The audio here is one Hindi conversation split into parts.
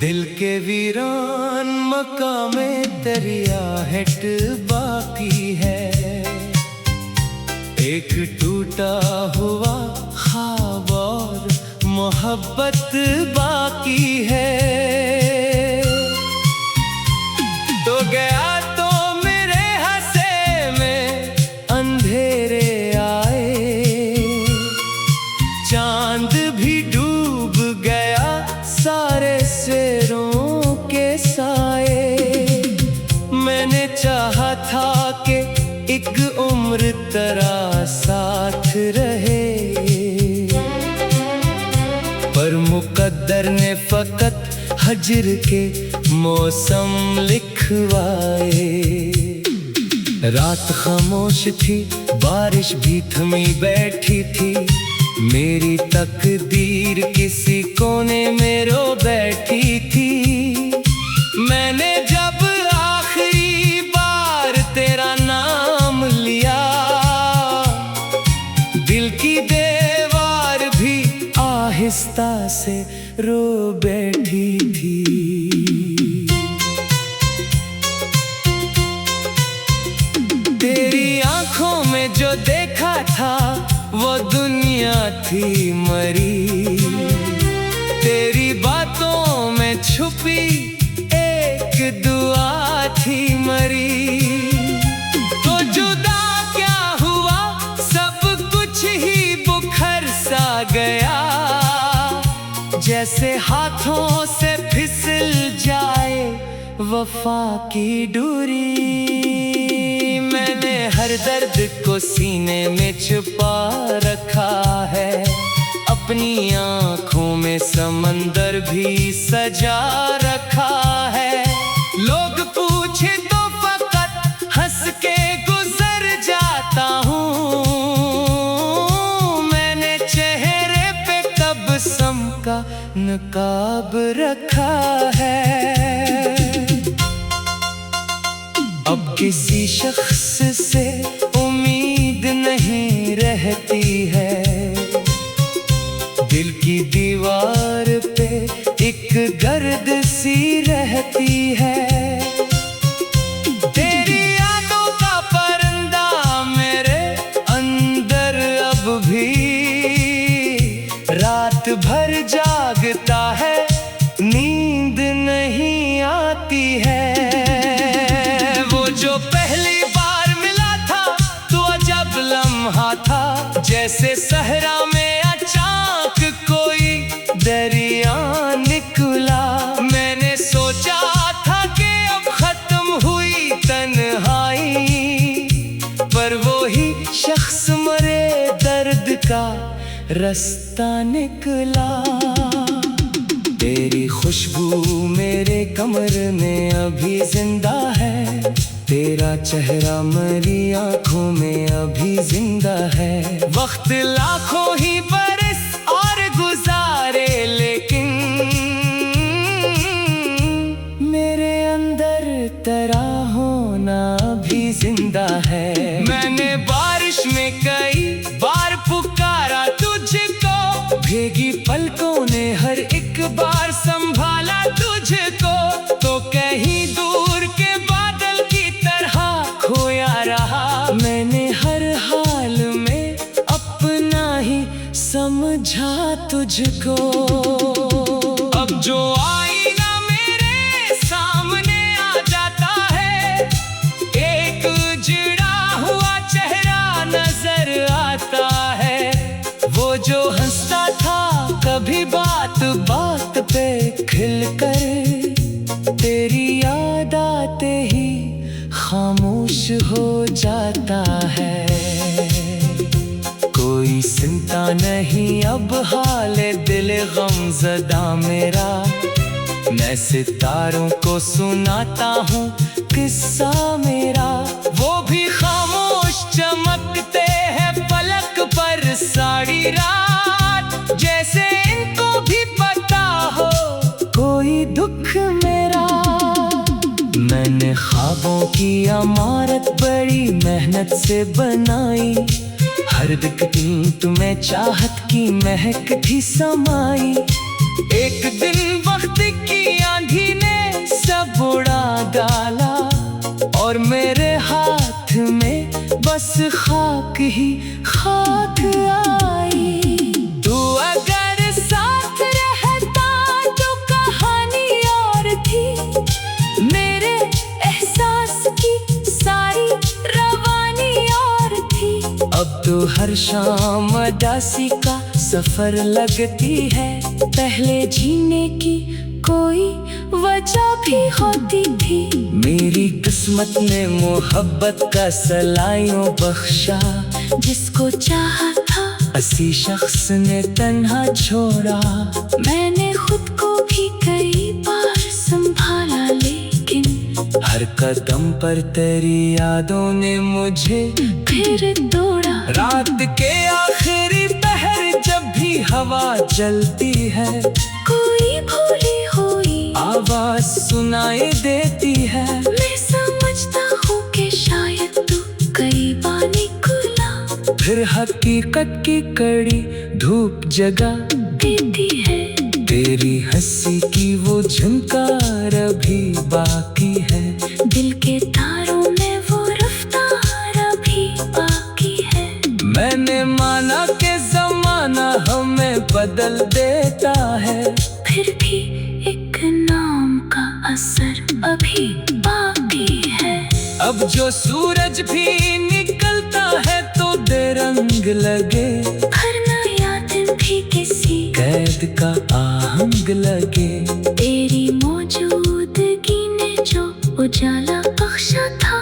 दिल के वीरान मकामे तेरी आहट बाकी है। एक टूटा हुआ ख्वाब और मोहब्बत बाकी है। तो गया तो मेरे हंसे में अंधेरे आए, चांद भी डूब गया सारे सवेरों के साए। मैंने चाहा था कि एक उम्र तेरा साथ रहे, पर मुकद्दर ने फकत हजर के मौसम लिखवाए। रात खामोश थी, बारिश भी थमी बैठी थी, मेरी तकदीर किसी कोने में रो बैठी थी। मैंने जब आखिरी बार तेरा नाम लिया, दिल की दीवार भी आहिस्ता से रो बैठी थी। तेरी आंखों में जो देखा था वो दुनिया थी मरी, तेरी बातों में छुपी एक दुआ थी मरी। तो जुदा क्या हुआ, सब कुछ ही बुखर सा गया, जैसे हाथों से फिसल जाए वफा की डोरी। मैंने हर दर्द को सीने में छुपा रखा है, अपनी आँखों में समंदर भी सजा रखा है। लोग पूछे तो फकत हंस के गुजर जाता हूँ, मैंने चेहरे पे तबस्सुम का नकाब रखा है। अब किसी शख्स से उम्मीद नहीं रहती है, दिल की दीवार पे एक गर्द सी रहती है। तेरी यादों का परिंदा मेरे अंदर अब भी रात भर जागता है, नींद नहीं आती है। जो पहली बार मिला था तो अजब लम्हा था, जैसे सहरा में अचानक कोई दरिया निकला। मैंने सोचा था कि अब खत्म हुई तन्हाई, पर वो ही शख्स मरे दर्द का रास्ता निकला। तेरी खुशबू मेरे कमर में अभी जिंदा है, तेरा चेहरा मेरी आंखों में अभी जिंदा है। वक्त लाखों ही बरस और गुजारे, लेकिन मेरे अंदर तेरा होना भी जिंदा है। मैंने बारिश में कई बार पुकारा तुझको, भीगी पलकों ने हर एक बार संभाला तुझको। तो कहीं दूर के बादल की तरह खोया रहा, मैंने हर हाल में अपना ही समझा तुझको। अब जो आईना मेरे सामने आ जाता है, एक उजड़ा हुआ चेहरा नजर आता है। वो जो हंसता था कभी बात बात पे खिलकर, तेरी याद आते ही खामोश हो जाता है। कोई सुनता नहीं अब हाले दिल गमज़दा मेरा, मैं सितारों को सुनाता हूँ किस्सा मेरा। वो भी खामोश चमकते हैं पलक पर सारी रात, जैसे इनको भी पता हो कोई दुख मेरा। मैंने ख्वाबों की इमारत बड़ी मेहनत से बनाई, हर दिन तुम्हें चाहत की महक थी समाई। एक दिन वक्त की खाक ही खाक आई। तू अगर साथ रहता तो कहानी और थी, मेरे एहसास की सारी रवानी और थी। अब तो हर शाम उदासी का सफर लगती है, पहले जीने की कोई वजह भी होती थी। मेरी किस्मत ने मोहब्बत का सलाइयों बख्शा, जिसको चाहा था असी शख्स ने तन्हा छोड़ा। मैंने खुद को भी कई बार संभाला, लेकिन हर कदम पर तेरी यादों ने मुझे फिर तोड़ा। रात के आखिरी पहर जब भी हवा चलती है, कोई भूली हुई आवाज सुनाई देती है। मैं समझता हूँ कि शायद तू कई बार निकला, फिर हकीकत की कड़ी धूप जगा देती है। तेरी हंसी की वो झनकार अभी बाकी है, दिल के तारों में वो रफ्तार अभी बाकी है। मैंने माना कि जमाना हमें बदल देता है, फिर भी एक नाम का असर अभी बाकी है। अब जो सूरज भी निकलता है तो बेरंग लगे, हर नया दिन भी किसी कैद का आहंग लगे। तेरी मौजूदगी ने जो उजाला बख्शा था,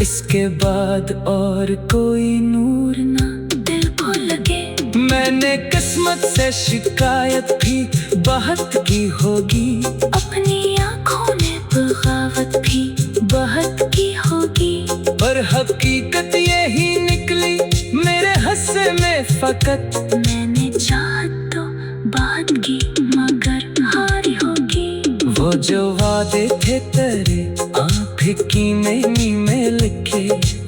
इसके बाद और कोई नूर ना दिल को लगे। मैंने किस्मत से शिकायत भी बहुत की होगी, अपनी आँखों ने बगावत भी बहुत की होगी, पर हकीकत यही निकली मेरे हिस्से में फकत। मैंने चाह तो बात की मगर हारी होगी, वो जो वादे थे तेरे आँख की नैनी में लिखे,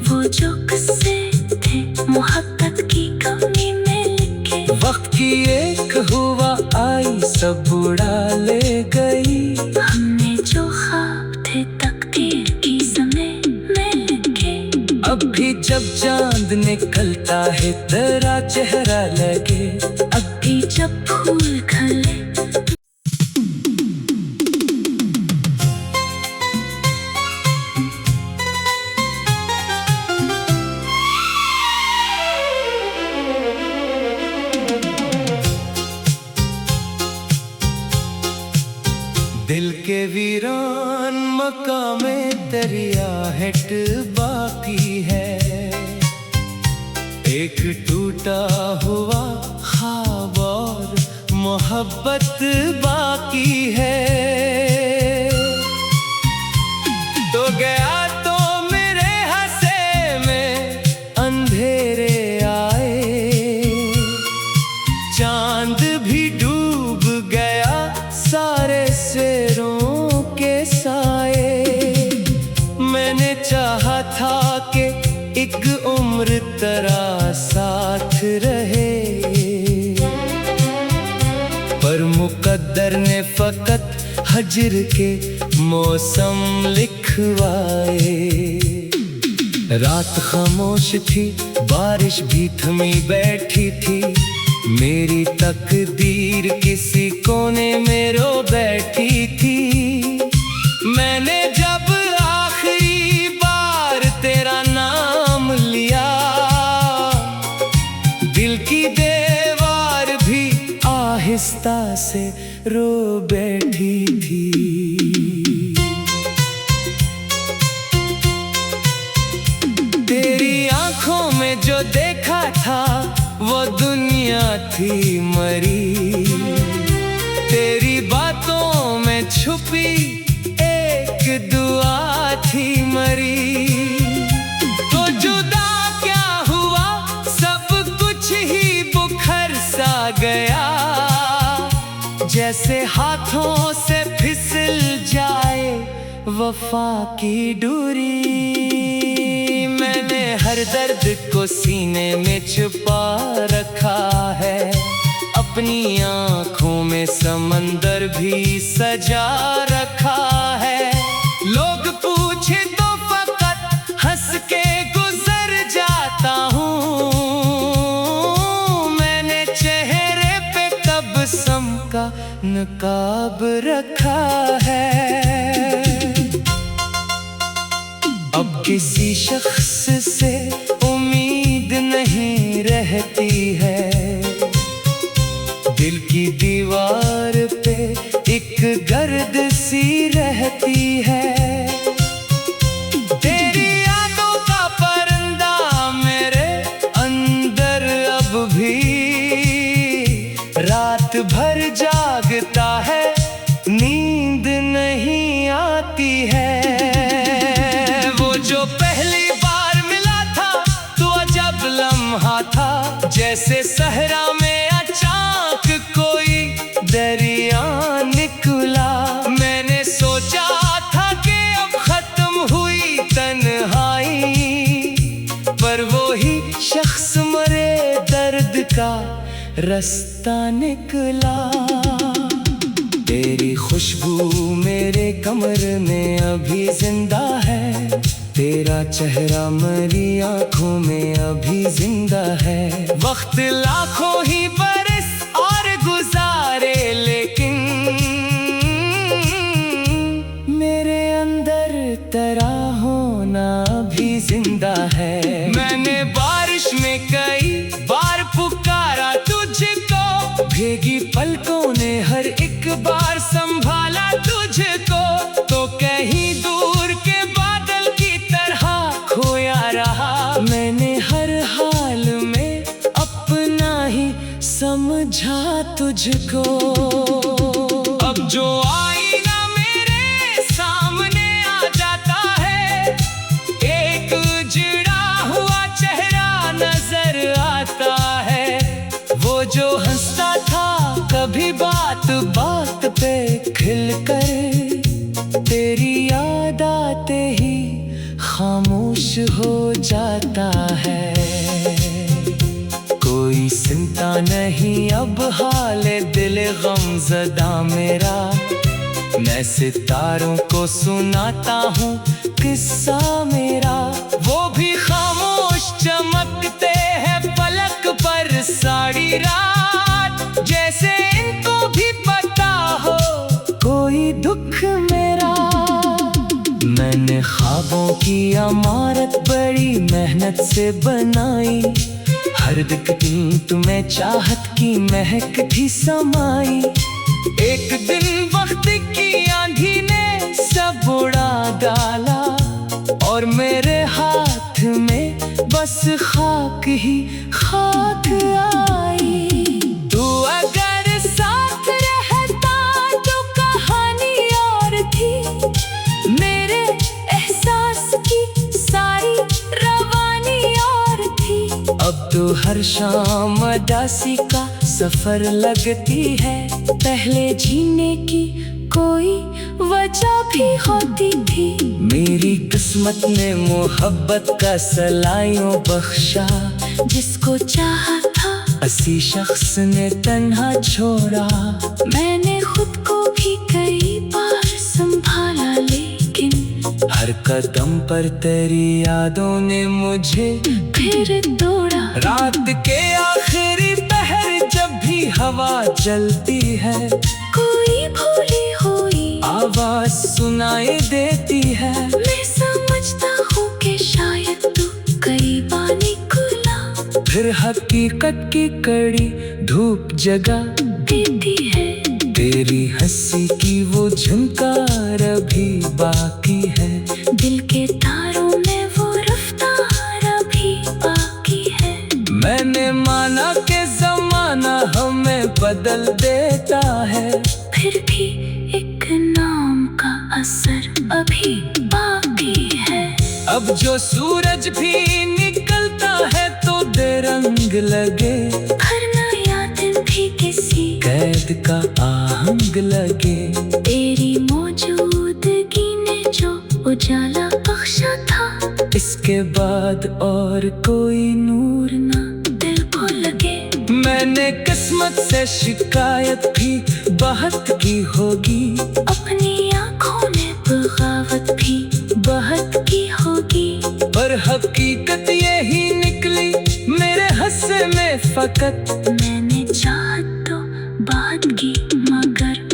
वो जो किस्से थे मोहब्बत की कमी में लिखे। वक्त की एक हुआ आई सब उड़ा ले गई, हमने जो ख्वाब थे तकदीर की समय में लिखे। अब भी जब चांद निकलता है तेरा चेहरा लगे, अब भी जब फूल खिले। दिल के वीरान मकामे दरिया हेट बाकी है, एक टूटा हुआ ख्वाब और मोहब्बत बाकी है। तो गया तो मेरे हंसे में अंधेरे आए, चांद भी डूब गया सारे सवेरों के साए। मैंने चाहा था कि एक उम्र तेरा साथ रहे, पर मुकद्दर ने फकत हजर के मौसम लिखवाए। रात खामोश थी, बारिश भी थमी बैठी थी, मेरी तकदीर किसी कोने में रो बैठी थी। मैंने जब आखिरी बार तेरा नाम लिया, दिल की दीवार भी आहिस्ता से रो बैठी थी। तेरी आंखों में जो देखा था वो दुनिया थी मरी, तेरी बातों में छुपी एक दुआ थी मरी। तो जुदा क्या हुआ, सब कुछ ही बुखर सा गया, जैसे हाथों से फिसल जाए वफा की डोरी। मैंने हर दर्द को सीने में छुपा रखा है, अपनी आँखों में समंदर भी सजा रखा है। लोग पूछे तो फकत हंस के गुजर जाता नकाब रखा है। अब किसी शख्स से उम्मीद नहीं रहती है। दिल की दीवार पे एक गर्द सी रहती है। तेरी यादों का परिंदा मेरे अंदर अब भी रात भर जागता है, नींद नहीं आती है। वो जो पहली बार मिला था तो अजब लम्हा था, जैसे सहरा में अचानक कोई दरिया निकला। मैंने सोचा था कि अब खत्म हुई तन्हाई, पर वो ही शख्स मरे दर्द का रास्ता निकला। तेरी खुशबू मेरे कमर में अभी जिंदा है। तेरा चेहरा मेरी आंखों में अभी जिंदा है। वक्त लाखों ही बरस और गुजारे, लेकिन मेरे अंदर तेरा होना भी जिंदा है। मैंने बारिश में कई बार पुकारा तुझको, भीगी पलकों ने हर एक बार संभाला तुझको। तो कहीं दूर के बादल की तरह खोया रहा, मैंने हर हाल में अपना ही समझा तुझको। अब जो आईना मेरे सामने आ जाता है, एक उजड़ा हुआ चेहरा नजर आता है। वो जो हंसता था कभी बात बात पे खिलकर, तेरी याद आते ही खामोश हो जाता है। कोई चिंता नहीं अब हाले दिल गमज़दा मेरा, मैं सितारों को सुनाता हूँ किस्सा मेरा। वो भी खामोश चमकते हैं पलक पर सारी रात, जैसे इनको भी पता हो कोई दुख मेरा। मैंने ख्वाबों की इमारत बड़ी मेहनत से बनाई, हर दिन तुम्हें चाहत की महक भी समाई। एक दिन वक्त की आंधी ने सब उड़ा डाला, और मेरे हाथ में बस खाक ही खाक आई। तू अगर साथ रहता तो कहानी और थी, मेरे एहसास की सारी रवानी और थी। अब तो हर शाम उदासी का सफर लगती है, पहले जीने की कोई वजह भी होती थी। मेरी किस्मत ने मोहब्बत का सलाइयों बख्शा, जिसको चाहा था असी शख्स ने तन्हा छोड़ा। मैंने खुद को भी कई बार संभाला, लेकिन हर कदम पर तेरी यादों ने मुझे फिर तोड़ा। रात के आखिरी पहर जब भी हवा चलती है, कोई भूली हुई आवाज सुनाई देती है। मैं समझता हूँ कि शायद तू कई बार निकला, फिर हकीकत की कड़ी धूप जगा देती है। तेरी हंसी की वो झनकार अभी बाकी है, दिल के तारों में वो रफ्तार अभी बाकी है। मैंने माना कि जमाना हमें बदल देता है, फिर भी एक नाम का असर अभी बाकी है। अब जो सूरज भी निकलता है तो बेरंग लगे, हर नया दिन भी किसी कैद का आहंग लगे। तेरी मौजूदगी ने जो उजाला बख्शा था, इसके बाद और कोई नूर ना दिल को लगे। मैंने किस्मत से शिकायत भी बहुत की होगी, अपनी आँखों ने बगावत भी बहुत की होगी। पर हकीकत यही निकली मेरे हिस्से में फकत। मैंने चाहत तो बात की, मगर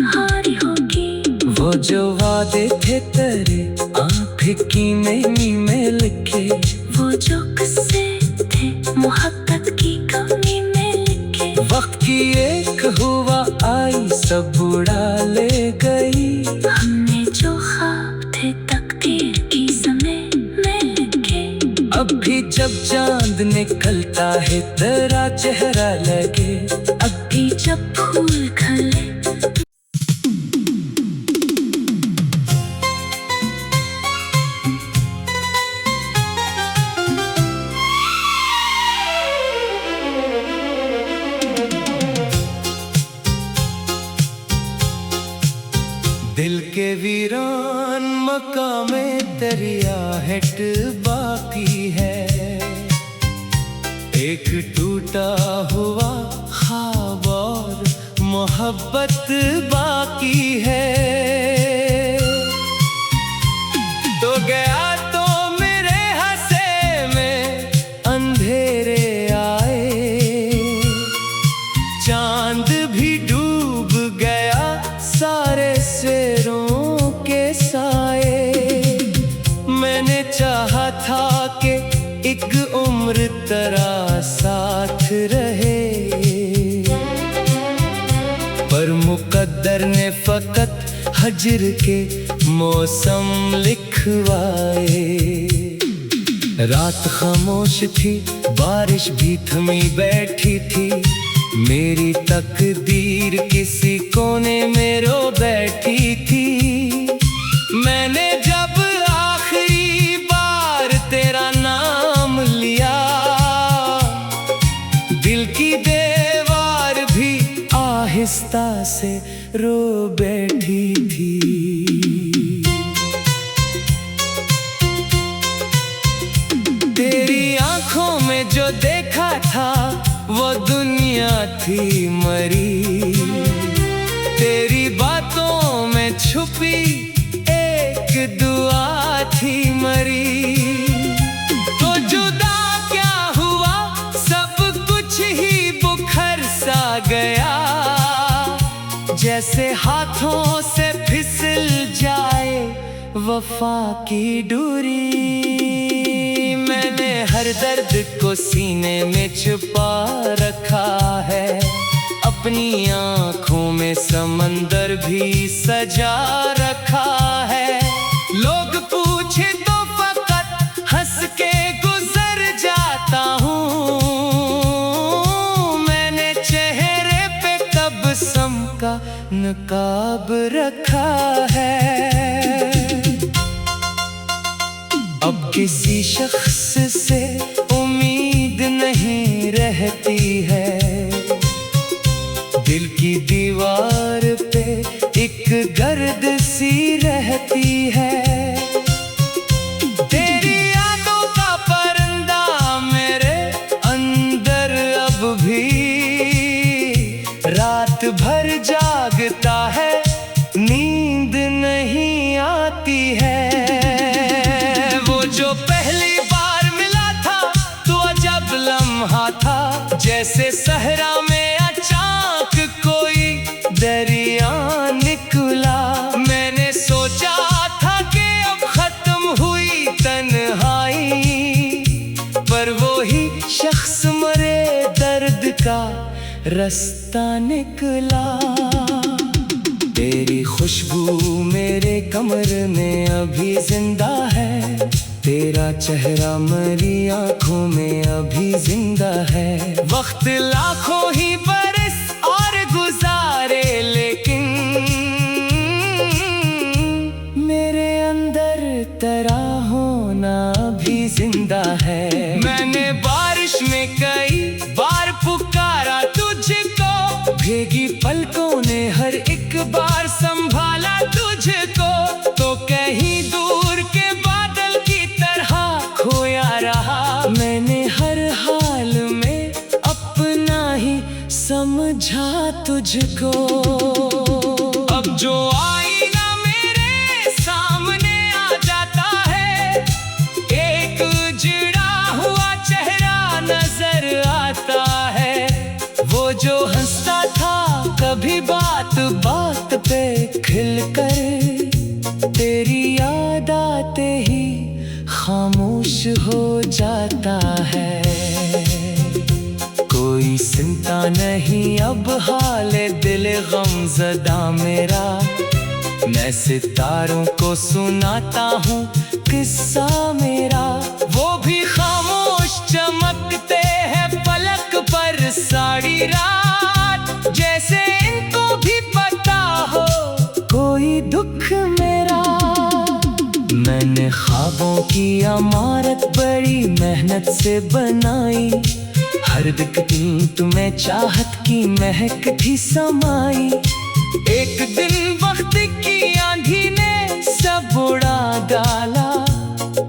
वो जो वादे थे तेरे आँख की नैनी में लिखे, वो जो किस्से थे मोहब्बत की कमी में लिखे। वक्त की एक हुआ आई सब उड़ा ले गई, हमने जो ख्वाब थे तकदीर की समय में लिखे। अब भी जब चांद निकलता है तेरा चेहरा लगे, अब भी जब फूल खिले दिल के वीरान मकामे तेरी आहट बाकी है, एक टूटा हुआ ख्वाब और मोहब्बत बाकी है। तो गया तो मेरे हंसे में अंधेरे आए, चांद भी डूब गया सारे सवेरों के साए। मैंने चाहा था कि एक उम्र तेरा साथ रहे, पर मुकद्दर ने फकत हजर के मौसम लिखवाए। रात खामोश थी, बारिश भी थमी बैठी थी, मेरी तकदीर किसी कोने में रो बैठी थी। मैंने जब आखिरी बार तेरा नाम लिया, दिल की दीवार भी आहिस्ता से रो बैठी थी। तेरी आंखों में जो देखा था वो दुनिया थी मरी, तेरी बातों में छुपी एक दुआ थी मरी। तो जुदा क्या हुआ, सब कुछ ही बुखर सा गया, जैसे हाथों से फिसल जाए वफा की डोरी। मैंने हर दर्द को सीने में छुपा रखा है, अपनी आँखों में समंदर भी सजा रखा है। लोग पूछे तो फकत हंस के गुजर जाता हूँ, मैंने चेहरे पे तबस्सुम का नकाब रखा है। अब किसी शख्स से उम्मीद नहीं रहती है, दिल की दीवार पे एक गर्द सी रहती है। तेरी यादों का परिंदा मेरे अंदर अब भी रात भर जागता है, नींद नहीं आती है। जो पहली बार मिला था तो अजब लम्हा था, जैसे सहरा में अचानक कोई दरिया निकला। मैंने सोचा था कि अब खत्म हुई तन्हाई, पर वो ही शख्स मरे दर्द का रास्ता निकला। तेरी खुशबू मेरे कमर में अभी जिंदा है, तेरा चेहरा मेरी आंखों में अभी जिंदा है। वक्त लाखों ही बरस और गुजारे, लेकिन मेरे अंदर तेरा होना भी जिंदा है। मैंने बारिश में कई बार पुकारा तुझको, भीगी पलकों ने हर एक बार संभाला तुझको। तो कहीं दूर के बादल की तरह खोया रहा, मैंने हर हाल में अपना ही समझा तुझको। अब जो आईना मेरे सामने आ जाता है, एक उजड़ा हुआ चेहरा नजर आता है। वो जो हंसता था कभी बात बात पे खिलकर, तेरी याद आते ही खामोश हो जाता है। कोई सुनता नहीं अब हाले दिल गमज़दा मेरा। मैं सितारों को सुनाता हूँ किस्सा मेरा। वो भी खामोश चमकते हैं पलक पर सारी रात, जैसे इनको भी पता हो कोई दुख मेरा। मैंने ख्वाबों की इमारत बड़ी मेहनत से बनाई, हर दिन तुम्हें चाहत की महक भी समाई। एक दिन वक्त की आंधी ने सब उड़ा डाला,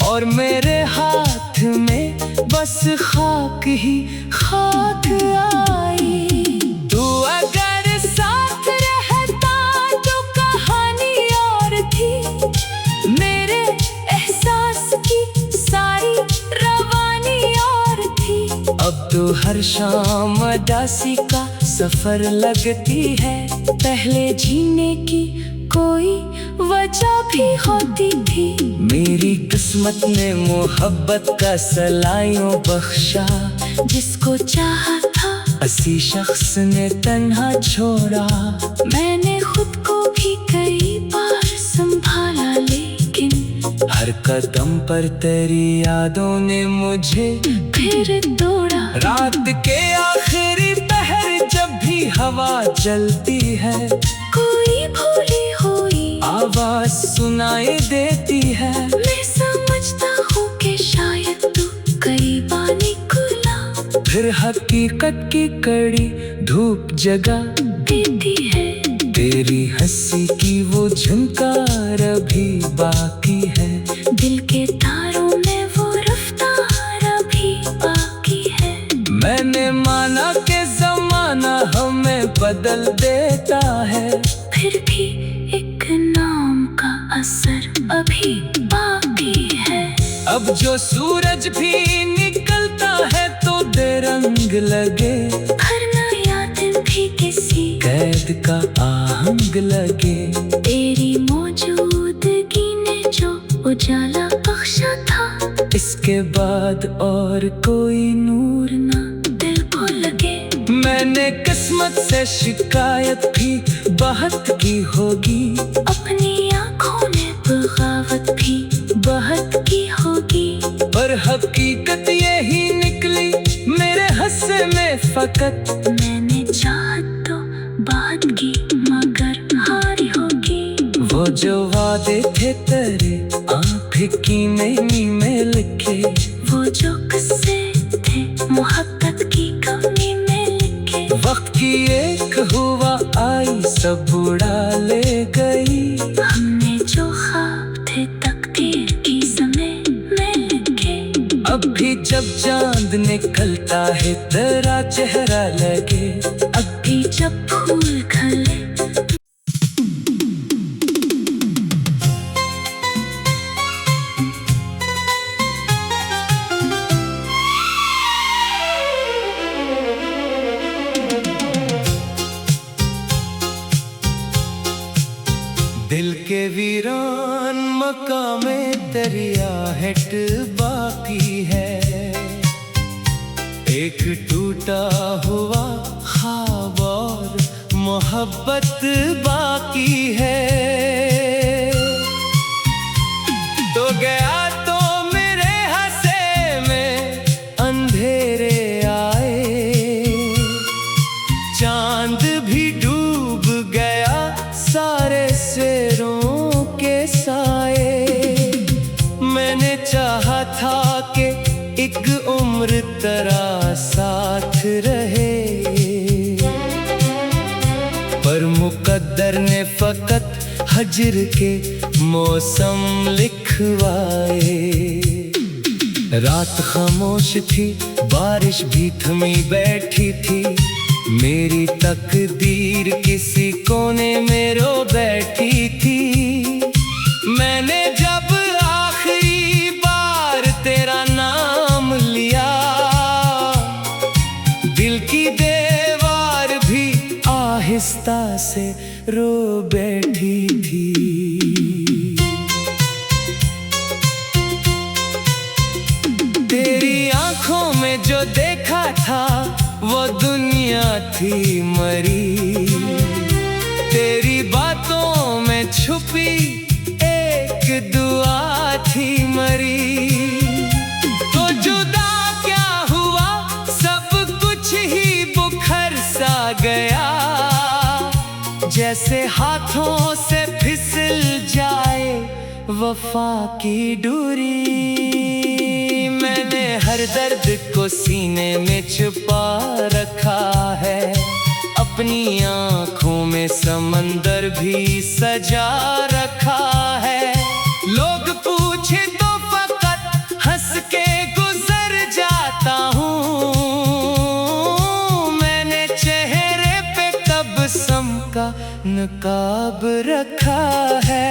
और मेरे हाथ में बस खाक ही खाक आई। तू अगर साथ रहता तो कहानी और थी, मेरे एहसास की सारी रवानी और थी। अब तो हर शाम उदासी का सफर लगती है, पहले जीने की कोई वजह भी होती थी। मेरी किस्मत ने मोहब्बत का सलाइयों बख्शा, जिसको चाहा था असी शख्स ने तन्हा छोड़ा। मैंने खुद को भी कई बार संभाला, लेकिन हर कदम पर तेरी यादों ने मुझे फिर तोड़ा। रात के आखिरी पहर जब भी हवा चलती है, कोई भूली हुई आवाज सुनाई देती है। मैं समझता हूँ कि शायद तू कई बार निकला, फिर हकीकत की कड़ी धूप जगा देती है। तेरी हंसी की वो झंकार अभी बाकी है, दिल के तारों में वो रफ्तार अभी बाकी है। मैंने माना कि जमाना हमें बदल देता है, फिर भी एक नाम का असर अभी बाकी है। अब जो सूरज भी निकलता है तो बेरंग लगे, हर नया दिन भी किसी कैद का आहंग लगे। तेरी मौजूदगी ने जो उजाला बख्शा था, इसके बाद और कोई नूर ना दिल को लगे। मैंने किस्मत से शिकायत भी बहुत की होगी, अपनी आँखों ने बगावत भी बहुत की होगी, पर हकीकत यही निकली मेरे हिस्से में फकत। मैंने चाहत तो बात की मगर हारी होगी, वो जो वादे थे तेरे आँख की नैनी में लिखे, वो जो किस्से थे मोहब्बत की कमी में लिखे। वक्त की एक हुआ आई सब उड़ा ले गई, हमने जो ख्वाब थे तकदीर की समय में लिखे। अब भी जब चांद निकलता है तेरा चेहरा लगे, अब भी जब फूल खिले। दिल के वीरान मकामे तेरी आहट बाकी है, एक टूटा हुआ ख्वाब और मोहब्बत बाकी है। तो गया तो मेरे हंसे में अंधेरे आए, चांद भी डूब गया सारे सवेरों के साए। मैंने चाहा था कि एक उम्र तेरा साथ रहे, पर मुकद्दर ने फकत हजर के मौसम लिखवाए। रात खामोश थी, बारिश भी थमी बैठी थी, मेरी तकदीर किसी कोने में रो बैठी थी। मैंने जब आखिरी बार तेरा नाम लिया, दिल की दीवार भी आहिस्ता से रो बैठी थी। थी मरी, तेरी बातों में छुपी एक दुआ थी मरी। तो जुदा क्या हुआ, सब कुछ ही बुखर सा गया, जैसे हाथों से फिसल जाए वफा की डोरी। मैंने हर दर्द को सीने में छुपा रखा है, अपनी आँखों में समंदर भी सजा रखा है। लोग पूछे तो फकत हंस के गुजर जाता हूँ, मैंने चेहरे पे तबस्सुम का नकाब रखा है।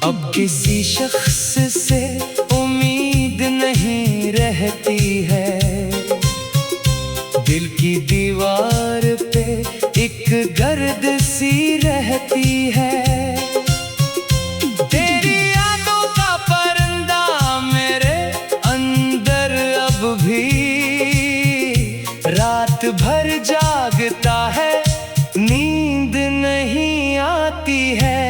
अब किसी शख्स से उम्मीद नहीं रहती है, दिल की दीवार पे एक गर्द सी रहती है। तेरी यादों का परिंदा मेरे अंदर अब भी रात भर जागता है, नींद नहीं आती है।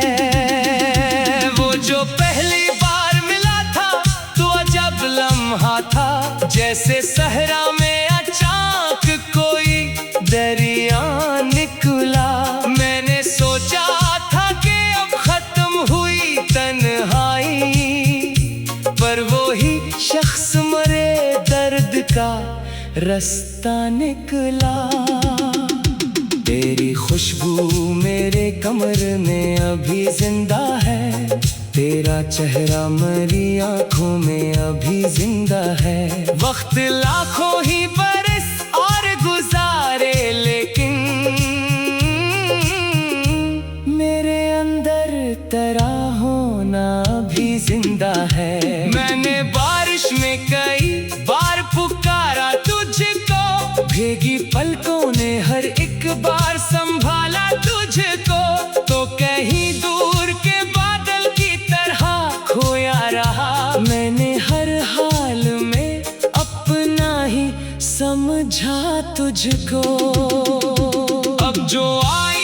वो जो पहली बार मिला था तो अजब लम्हा था, जैसे सहरा में अचानक कोई दरिया निकला। मैंने सोचा था कि अब खत्म हुई तन्हाई, पर वो ही शख्स मरे दर्द का रास्ता निकला। तेरी खुशबू मेरे कमर में अभी जिंदा है, तेरा चेहरा मेरी आँखों में अभी जिंदा है। वक्त लाखों ही बरस और गुजारे, लेकिन मेरे अंदर तेरा होना भी जिंदा है। मैंने बारिश में कई बार पुकारा तुझको, भीगी पलकों ने हर एक बार संभाला तुझको, तो कहीं दूर के बादल की तरह खोया रहा। मैंने हर हाल में अपना ही समझा तुझको, अब जो आए